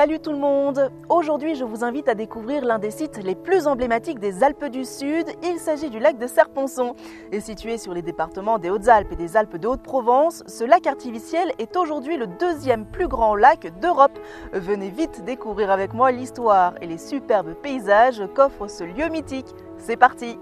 Salut tout le monde! Aujourd'hui, je vous invite à découvrir l'un des sites les plus emblématiques des Alpes du Sud. Il s'agit du lac de Serponçon. Et situé sur les départements des Hautes-Alpes et des Alpes de Haute-Provence, ce lac artificiel est aujourd'hui le deuxième plus grand lac d'Europe. Venez vite découvrir avec moi l'histoire et les superbes paysages qu'offre ce lieu mythique. C'est parti!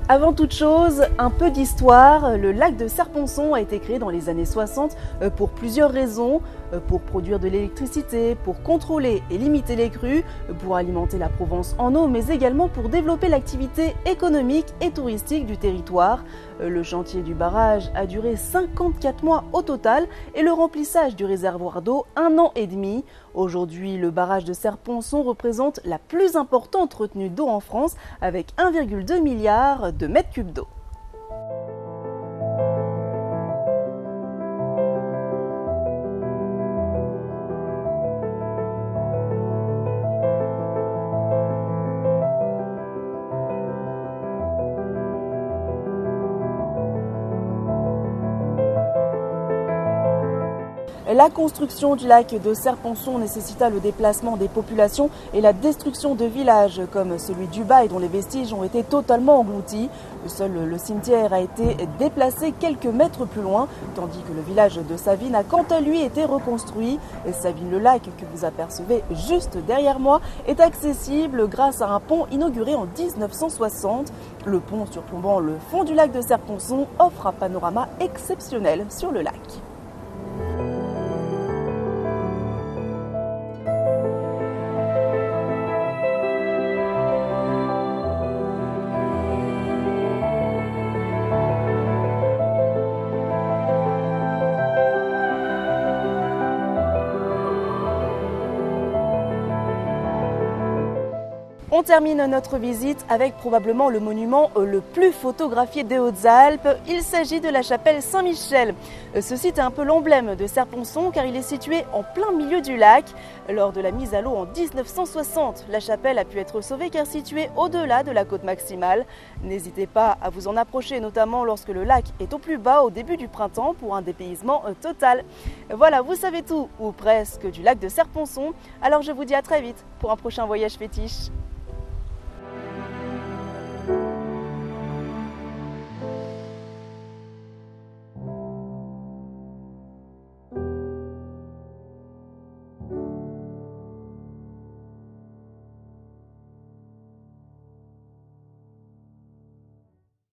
Avant toute chose, un peu d'histoire. Le lac de Serponçon a été créé dans les années 60 pour plusieurs raisons. Pour produire de l'électricité, pour contrôler et limiter les crues, pour alimenter la Provence en eau, mais également pour développer l'activité économique et touristique du territoire. Le chantier du barrage a duré 54 mois au total et le remplissage du réservoir d'eau 1 an et demi. Aujourd'hui, le barrage de Serponçon représente la plus importante retenue d'eau en France avec 1,2 milliard de mètres cubes d'eau. La construction du lac de Serponçon nécessita le déplacement des populations et la destruction de villages comme celui d'Ubaye dont les vestiges ont été totalement engloutis. Seul le cimetière a été déplacé quelques mètres plus loin, tandis que le village de Savines a quant à lui été reconstruit. Savines-le-Lac, que vous apercevez juste derrière moi, est accessible grâce à un pont inauguré en 1960. Le pont surplombant le fond du lac de Serponçon offre un panorama exceptionnel sur le lac. On termine notre visite avec probablement le monument le plus photographié des Hautes-Alpes. Il s'agit de la chapelle Saint-Michel. Ce site est un peu l'emblème de Serponçon car il est situé en plein milieu du lac. Lors de la mise à l'eau en 1960, la chapelle a pu être sauvée car située au-delà de la côte maximale. N'hésitez pas à vous en approcher, notamment lorsque le lac est au plus bas au début du printemps pour un dépaysement total. Voilà, vous savez tout, ou presque, du lac de Serponçon. Alors je vous dis à très vite pour un prochain voyage fétiche.